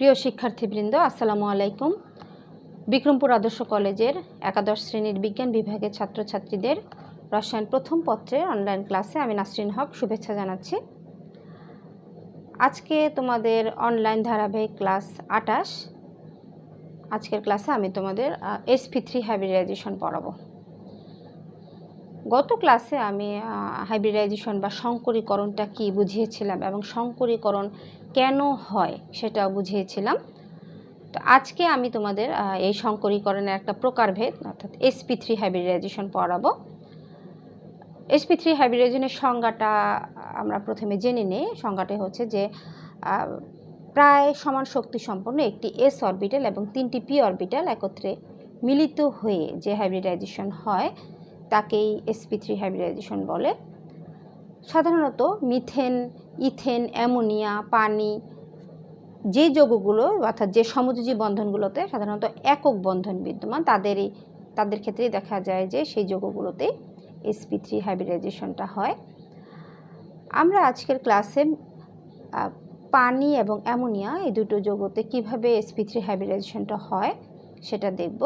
প্রিয় শিক্ষার্থীবৃন্দ, আসসালামু আলাইকুম। বিক্রমপুর আদর্শ কলেজের একাদশ শ্রেণীর বিজ্ঞান বিভাগের ছাত্রছাত্রীদের রসায়ন প্রথম পত্রের অনলাইন ক্লাসে আমি নাসরিন হক শুভেচ্ছা জানাচ্ছি। আজকে তোমাদের অনলাইন ধারাবাহিক ক্লাস 28। আজকের ক্লাসে আমি তোমাদের sp3 হাইব্রিডাইজেশন পড়াবো। গত ক্লাসে আমি হাইব্রিডাইজেশন বা সংকরীকরণটা কি বুঝিয়েছিলাম এবং সংকরীকরণ কেন হয় সেটাও বুঝিয়েছিলাম। তো আজকে আমি তোমাদের এই সংকরীকরণের একটা প্রকারভেদ অর্থাৎ sp3 হাইব্রিডাইজেশন পড়াবো। sp3 হাইব্রিডাইজেশনের সংজ্ঞাটা আমরা প্রথমে জেনে নিই। সংজ্ঞাটা হচ্ছে যে প্রায় সমান শক্তি সম্পন্ন একটি s অরবিটাল এবং 3টি p অরবিটাল একত্রে মিলিত হয়ে যে হাইব্রিডাইজেশন হয় তাকেই sp3 হাইব্রিডাইজেশন বলে। সাধারণত মিথেন, ইথেন, অ্যামোনিয়া, পানি যে যৌগগুলো অর্থাৎ যে সমযোজী বন্ধনগুলোতে সাধারণত একক বন্ধন বিদ্যমান তাদের ক্ষেত্রেই দেখা যায় যে সেই যৌগগুলোতে sp3 হাইব্রিডাইজেশনটা হয়। আমরা আজকের ক্লাসে পানি এবং অ্যামোনিয়া এই দুটো যৌগতে কিভাবে sp3 হাইব্রিডাইজেশনটা হয় সেটা দেখব।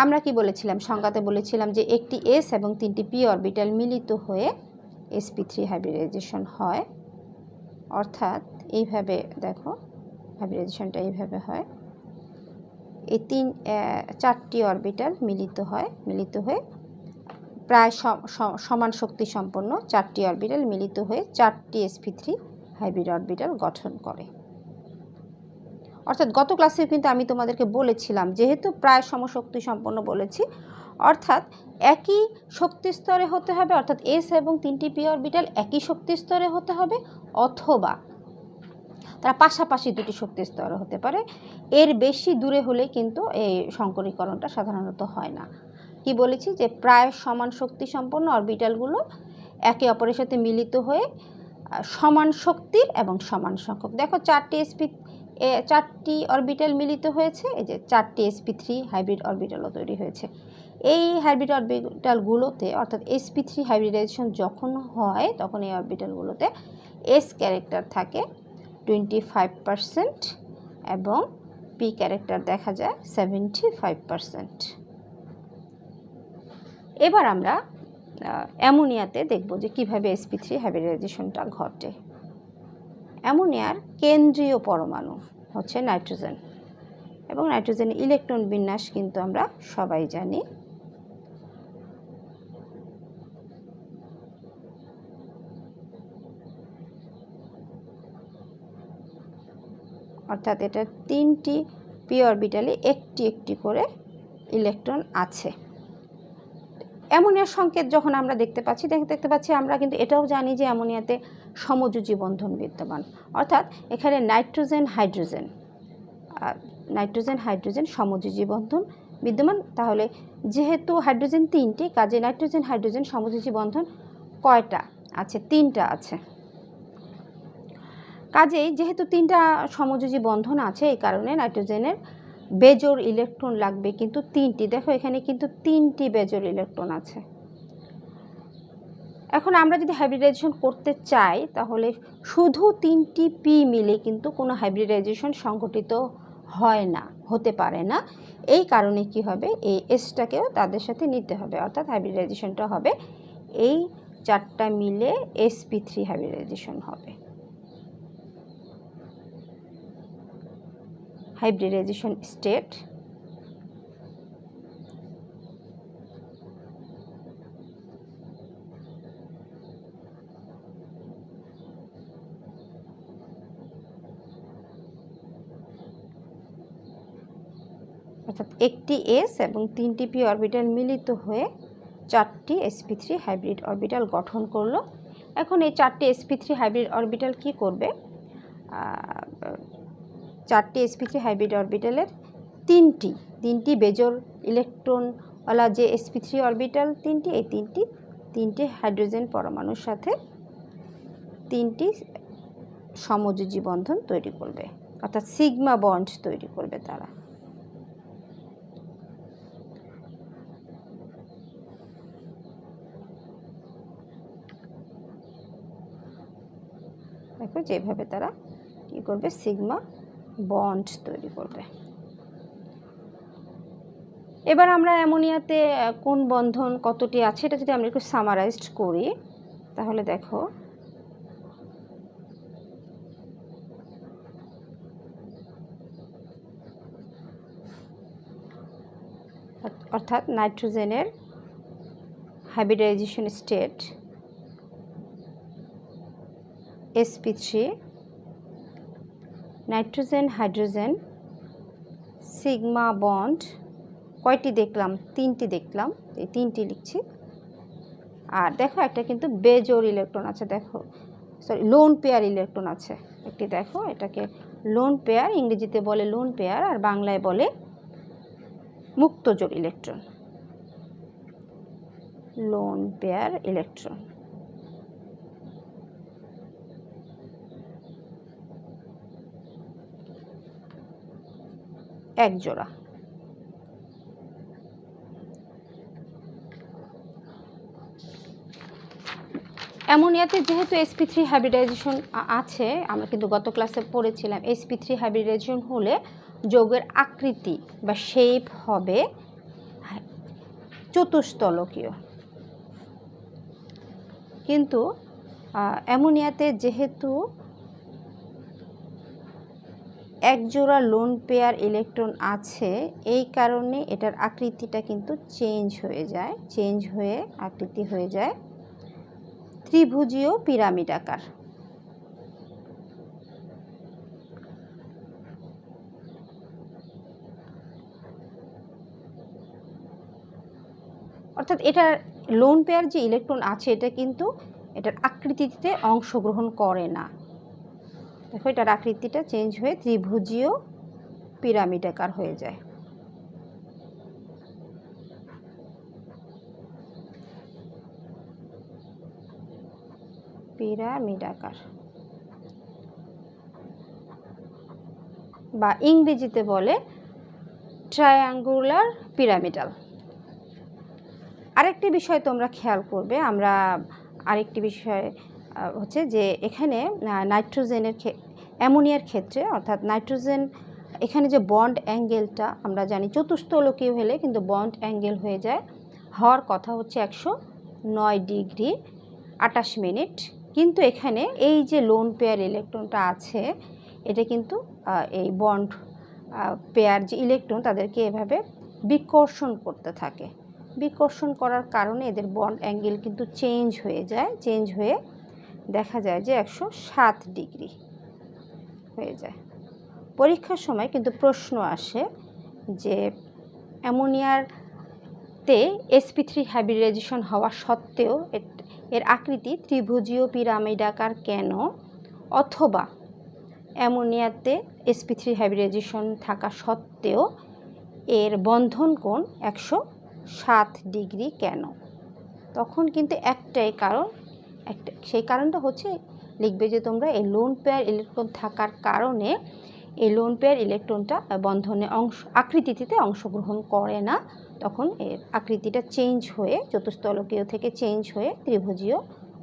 আমরা কি বলেছিলাম, সংজ্ঞাতে বলেছিলাম যে একটি s এবং 3টি p অরবিটাল মিলিত হয়ে sp3 হাইব্রিডাইজেশন হয়। অর্থাৎ এইভাবে দেখো, হাইব্রিডাইজেশনটা এইভাবে হয়। এই 4টি অরবিটাল মিলিত হয়ে প্রায় সমান শক্তি সম্পন্ন 4টি অরবিটাল মিলিত হয়ে 4টি sp3 হাইব্রিড অরবিটাল গঠন করে। অর্থাৎ গত ক্লাসে কিন্তু আমি তোমাদেরকে বলেছিলাম, যেহেতু প্রায় সমশক্তি সম্পন্ন বলেছি, অর্থাৎ একই শক্তি স্তরে হতে হবে, অর্থাৎ s এবং 3টি p অরবিটাল একই শক্তি স্তরে হতে হবে, অথবা তারা পাশাপাশি দুটি শক্তি স্তরে হতে পারে। এর বেশি দূরে হলে কিন্তু এই সংকরীকরণটা সাধারণত হয় না। কি বলেছি যে প্রায় সমান শক্তি সম্পন্ন অরবিটালগুলো একে অপরের সাথে মিলিত হয়ে সমান শক্তির এবং সমান সংখ্যক, দেখো 4টি অরবিটাল মিলিত হয়েছে, এই যে 4টি sp3 হাইব্রিড অরবিটালও তৈরি হয়েছে। এই হাইব্রিড অরবিটালগুলোতে অর্থাৎ sp3 হাইব্রিডাইজেশন যখন হয় তখন এই অরবিটালগুলোতে s ক্যারেক্টার থাকে 25% এবং p ক্যারেক্টার দেখা যায় 75%। এবার আমরা অ্যামোনিয়াতে দেখব যে কিভাবে sp3 হাইব্রিডাইজেশনটা ঘটে। অ্যামোনিয়ার কেন্দ্রীয় পরমাণু হচ্ছে নাইট্রোজেন এবং নাইট্রোজেনের ইলেকট্রন বিন্যাস কিন্তু আমরা সবাই জানি। অর্থাৎ এটা 3টি p অরবিটালে একটি একটি করে ইলেকট্রন আছে। অ্যামোনিয়ার সংকেত যখন আমরা দেখতে পাচ্ছি আমরা কিন্তু এটাও জানি যে অ্যামোনিয়াতে সমযোজী বন্ধন বিদ্যমান, অর্থাৎ এখানে নাইট্রোজেন হাইড্রোজেন সমযোজী বন্ধন বিদ্যমান। তাহলে যেহেতু হাইড্রোজেন 3টি, কাজে নাইট্রোজেন হাইড্রোজেন সমযোজী বন্ধন কয়টা আছে? 3টা আছে। কাজেই যেহেতু 3টা সমযোজী বন্ধন আছে, এই কারণে নাইট্রোজেনের বেজোড় ইলেকট্রন লাগবে কিন্তু 3টি। দেখো এখানে কিন্তু 3টি বেজোড় ইলেকট্রন আছে। এখন আমরা যদি হাইব্রিডাইজেশন করতে চাই তাহলে শুধু 3টি p মিলে কিন্তু কোনো হাইব্রিডাইজেশন সংঘটিত হতে পারে না। এই কারণে কি হবে, এই এসটাকেও তাদের সাথে নিতে হবে, অর্থাৎ হাইব্রিডাইজেশনটা হবে এই 4টা মিলে sp3 হাইব্রিডাইজেশন হবে। হাইব্রিডাইজেশন স্টেট অর্থাৎ একটি s এবং 3টি p অরবিটাল মিলিত হয়ে 4টি sp3 হাইব্রিড অরবিটাল গঠন করলো। এখন এই 4টি sp3 হাইব্রিড অরবিটাল কি করবে? 4টি sp3 হাইব্রিড অরবিটালের 3টি বেজোড় ইলেকট্রনওয়ালা যে sp3 অরবিটাল 3টি, এই 3টি হাইড্রোজেন পরমাণুর সাথে 3টি সমযোজী বন্ধন তৈরি করবে, অর্থাৎ সিগমা বন্ড তৈরি করবে তারা। দেখো যেভাবে তারা কি করবে, সিগমা বন্ড তৈরি করবে। এবার আমরা অ্যামোনিয়াতে কোন বন্ধন কতটি আছে এটা যদি আমরা একটু সামারাইজড করি, তাহলে দেখো অর্থাৎ নাইট্রোজেনের hybridization state sp3, nitrogen hydrogen sigma bond কয়টি দেখলাম, 3টি দেখলাম, এই 3টি লিখছি। আর দেখো একটা কিন্তু বেজোড় ইলেকট্রন আছে, দেখো সরি লোন পেয়ার ইলেকট্রন আছে একটি, দেখো এটাকে লোন পেয়ার, ইংরেজিতে বলে লোন পেয়ার আর বাংলায় বলে মুক্তজোড় ইলেকট্রন, লোন পেয়ার ইলেকট্রন। এক জোড়া। অ্যামোনিয়াতে যেহেতু sp3 হাইব্রিডাইজেশন আছে, আমরা কিন্তু গত ক্লাসে পড়েছিলাম sp3 হাইব্রিডাইজেশন হলে যৌগের আকৃতি বা শেপ হবে চতুস্তলকীয়, কিন্তু অ্যামোনিয়াতে যেহেতু এক জোড়া লোন পেয়ার ইলেকট্রন আছে, এই কারণে এটার আকৃতিটা কিন্তু চেঞ্জ হয়ে যায়, চেঞ্জ হয়ে আকৃতি হয়ে যায় ত্রিভুজীয় পিরামিড আকার। অর্থাৎ এটার লোন পেয়ার যে ইলেকট্রন আছে এটা কিন্তু এটার আকৃতিতে অংশগ্রহণ করে না, দেখো এটার আকৃতিটা চেঞ্জ হয়ে ত্রিভুজীয় পিরামিড আকার হয়ে যায়। পিরামিড আকার বা ইংরেজিতে বলে ট্রায়াঙ্গুলার পিরামিডাল। আরেকটি বিষয় তোমরা খেয়াল করবে, আমরা আরেকটি বিষয় হচ্ছে যে এখানে নাইট্রোজেনের অ্যামোনিয়ার ক্ষেত্রে অর্থাৎ নাইট্রোজেন এখানে যে বন্ড অ্যাঙ্গেলটা আমরা জানি চতুস্তলকীয় হলে কিন্তু বন্ড অ্যাঙ্গেল হয়ে যায়, হওয়ার কথা হচ্ছে 109 ডিগ্রি 28 মিনিট, কিন্তু এখানে এই যে লোন পেয়ার ইলেকট্রনটা আছে এটা কিন্তু এই বন্ড পেয়ার যে ইলেকট্রন তাদেরকে এভাবে বিকর্ষণ করতে থাকে, বিকর্ষণ করার কারণে এদের বন্ড অ্যাঙ্গেল কিন্তু চেঞ্জ হয়ে যায়, চেঞ্জ হয়ে দেখা যায় যে 107 ডিগ্রি হয়ে যায়। পরীক্ষার সময় কিন্তু প্রশ্ন আসে যে অ্যামোনিয়াতে sp3 হাইব্রিডাইজেশন হওয়া সত্ত্বেও এর আকৃতি ত্রিভুজীয় পিরামিড আকার কেন, অথবা অ্যামোনিয়াতে sp3 হাইব্রিডাইজেশন থাকা সত্ত্বেও এর বন্ধন কোণ 107 ডিগ্রি কেন। তখন কিন্তু একটাই কারণ, সেই কারণটা হচ্ছে লিখবে যে তোমরা এই লোন পেয়ার ইলেকট্রন থাকার কারণে এই লোন পেয়ার ইলেকট্রনটা বন্ধনে আকৃতিতে অংশগ্রহণ করে না, তখন এর আকৃতিটা চেঞ্জ হয়ে চতুস্তলকীয় থেকে চেঞ্জ হয়ে ত্রিভুজীয়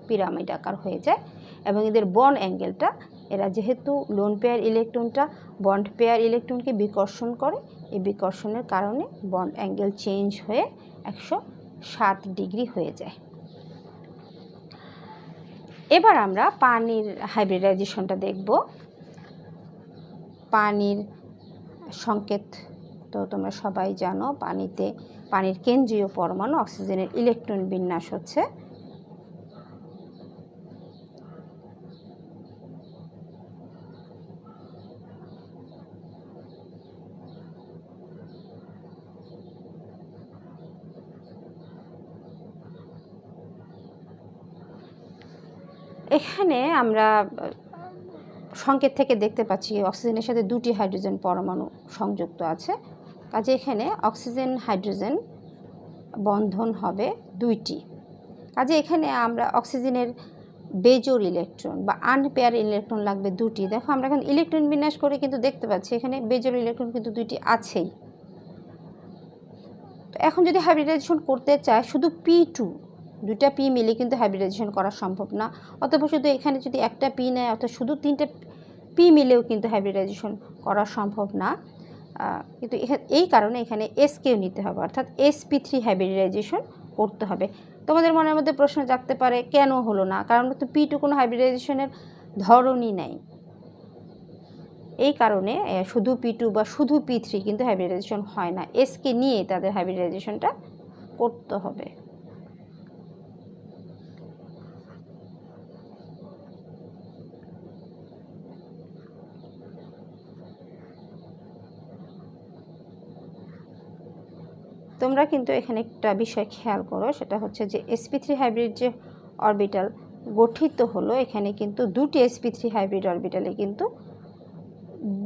পিরামিড আকার হয়ে যায়, এবং এদের বন্ড অ্যাঙ্গেলটা এরা যেহেতু লোন পেয়ার ইলেকট্রনটা বন্ড পেয়ার ইলেকট্রনকে বিকর্ষণ করে, এই বিকর্ষণের কারণে বন্ড অ্যাঙ্গেল চেঞ্জ হয়ে 107 ডিগ্রি হয়ে যায়। এবার আমরা পানির হাইব্রিডাইজেশনটা দেখব। পানির সংকেত তো তোমরা সবাই জানো, পানির কেন্দ্রীয় পরমাণু অক্সিজেনের ইলেকট্রন বিন্যাস হচ্ছে এখানে আমরা সংকেত থেকে দেখতে পাচ্ছি অক্সিজেনের সাথে দুটি হাইড্রোজেন পরমাণু সংযুক্ত আছে, কাজে এখানে অক্সিজেন হাইড্রোজেন বন্ধন হবে দুইটি, কাজে এখানে আমরা অক্সিজেনের বেজোড় ইলেকট্রন বা আনপেয়ার ইলেকট্রন লাগবে দুটি। দেখো আমরা এখন ইলেকট্রন বিন্যাস করে কিন্তু দেখতে পাচ্ছি এখানে বেজোড় ইলেকট্রন কিন্তু দুইটি আছেই। তো এখন যদি হাইব্রিডাইজেশন করতে চায় শুধু P2 দুইটা পি মিলে কিন্তু হাইব্রিডাইজেশন করা সম্ভব না, অথবা শুধু এখানে যদি একটা পি নেয় অর্থাৎ শুধু 3টে পি মিলেও কিন্তু হাইব্রিডাইজেশন করা সম্ভব না। কিন্তু এই কারণে এখানে এসকেও নিতে হবে, অর্থাৎ sp3 হাইব্রিডাইজেশন করতে হবে। তোমাদের মনের মধ্যে প্রশ্ন জাগতে পারে কেন হলো না, কারণ তো p2 কোনো হাইব্রিডাইজেশনের ধরনই নাই। এই কারণে শুধু p2 বা শুধু p3 কিন্তু হাইব্রিডাইজেশন হয় না, এসকে নিয়ে তাদের হাইব্রিডাইজেশনটা করতে হবে। তোমরা কিন্তু এখানে একটা বিষয় খেয়াল করো, সেটা হচ্ছে যে sp3 হাইব্রিড যে অরবিটাল গঠিত হলো, এখানে কিন্তু দুটি sp3 হাইব্রিড অরবিটালে কিন্তু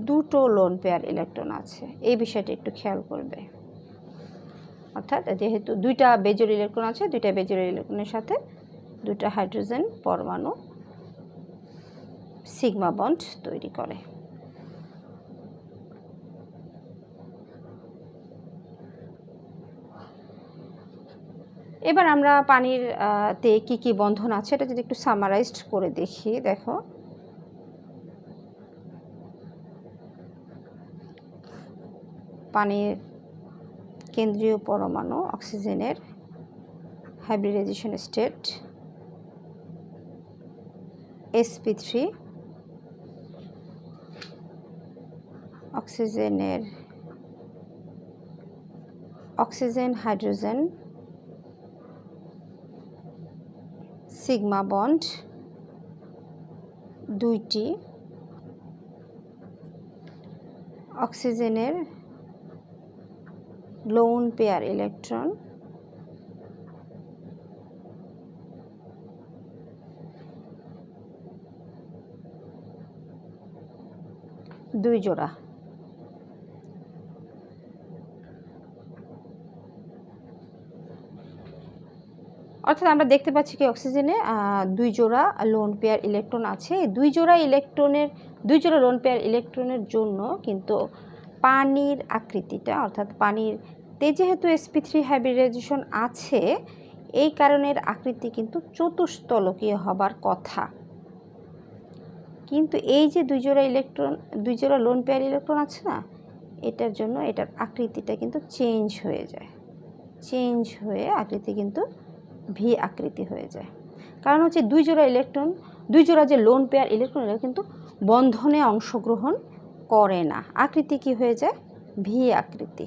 দুটো লোন পেয়ার ইলেকট্রন আছে, এই বিষয়টা একটু খেয়াল করবে। অর্থাৎ যেহেতু দুইটা বেজোর ইলেকট্রন আছে, দুইটা বেজোর ইলেকট্রনের সাথে দুটো হাইড্রোজেন পরমাণু সিগমা বন্ড তৈরি করে। এবার আমরা পানির তে কি কি বন্ধন আছে এটা যদি একটু সামারাইজড করে দেখি, দেখো পানির কেন্দ্রীয় পরমাণু অক্সিজেনের hybridization state sp3, oxygen hydrogen sigma bond দুইটি, অক্সিজেনের লোন পেয়ার ইলেকট্রন দুই জোড়া। অর্থাৎ আমরা দেখতে পাচ্ছি কি অক্সিজেনে দুই জোড়া লোন পেয়ার ইলেকট্রন আছে। দুই জোড়া লোন পেয়ার ইলেকট্রনের জন্য কিন্তু পানির আকৃতিটা, অর্থাৎ পানিতে যেহেতু sp3 হাইব্রিডাইজেশন আছে, এই কারণের আকৃতি কিন্তু চতুস্তলকীয় হবার কথা। কিন্তু এই যে দুই জোড়া লোন পেয়ার ইলেকট্রন আছে না, এটার জন্য এটার আকৃতিটা কিন্তু চেঞ্জ হয়ে আকৃতি কিন্তু ভি আকৃতি হয়ে যায়। কারণ হচ্ছে দুই জোড়া যে লোন পেয়ার ইলেকট্রন এরা কিন্তু বন্ধনে অংশগ্রহণ করে না, আকৃতি কি হয়ে যায়, ভি আকৃতি।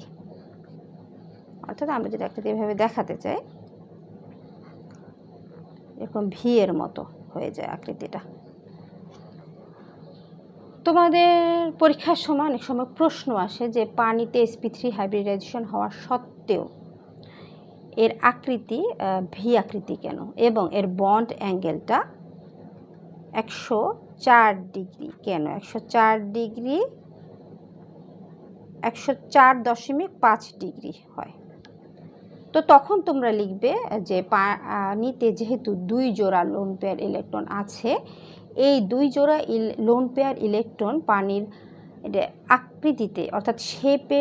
অর্থাৎ আমরা যদি আকৃতি এভাবে দেখাতে চাই, এরকম ভি এর মতো হয়ে যায় আকৃতিটা। তোমাদের পরীক্ষার সময় অনেক সময় প্রশ্ন আসে যে পানিতে sp3 হাইব্রিডাইজেশন হওয়া সত্ত্বেও এর আকৃতি ভি আকৃতি কেন, এবং এর বন্ড অ্যাঙ্গেলটা 104 ডিগ্রি কেন, 104.5 ডিগ্রি হয়। তো তখন তোমরা লিখবে যে পানিতে যেহেতু দুই জোড়া লোন পেয়ার ইলেকট্রন আছে, এই দুই জোড়া লোন পেয়ার ইলেকট্রন পানির আকৃতিতে অর্থাৎ শেপে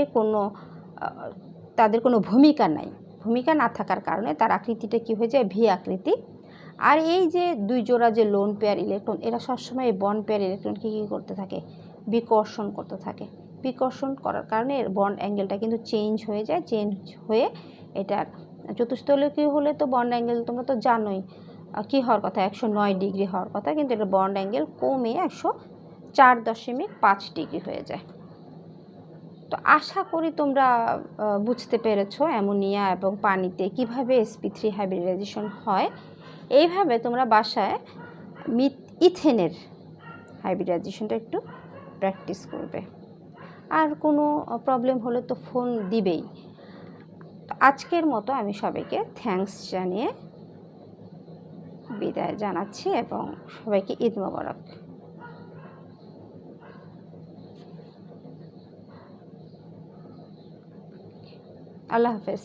তাদের কোনো ভূমিকা না থাকার কারণে তার আকৃতিটা কি হয়ে যায়, ভি আকৃতি। আর এই যে দুই জোড়া যে লোন পেয়ার ইলেকট্রন, এরা সবসময় এই বন্ড পেয়ার ইলেকট্রনকে কী করতে থাকে, বিকর্ষণ করতে থাকে। বিকর্ষণ করার কারণে এর বন্ড অ্যাঙ্গেলটা কিন্তু চেঞ্জ হয়ে এটার চতুস্তলকীয় হলে তো বন্ড অ্যাঙ্গেল তোমরা তো জানোই কি হওয়ার কথা, 109 ডিগ্রি হওয়ার কথা, কিন্তু এটা বন্ড অ্যাঙ্গেল কমে 104.5 ডিগ্রি হয়ে যায়। তো আশা করি তোমরা বুঝতে পেরেছো অ্যামোনিয়া এবং পানিতে কিভাবে sp3 হাইব্রিডাইজেশন হয়। এইভাবে তোমরা বাসায় ইথেনের হাইব্রিডাইজেশনটা একটু প্র্যাকটিস করবে। আর কোনো প্রবলেম হলে তো ফোন দিবেই। আজকের মতো আমি সবাইকে থ্যাঙ্কস জানিয়ে বিদায় জানাচ্ছি এবং সবাইকে ঈদ মোবারক। আল্লাহ হাফেজ।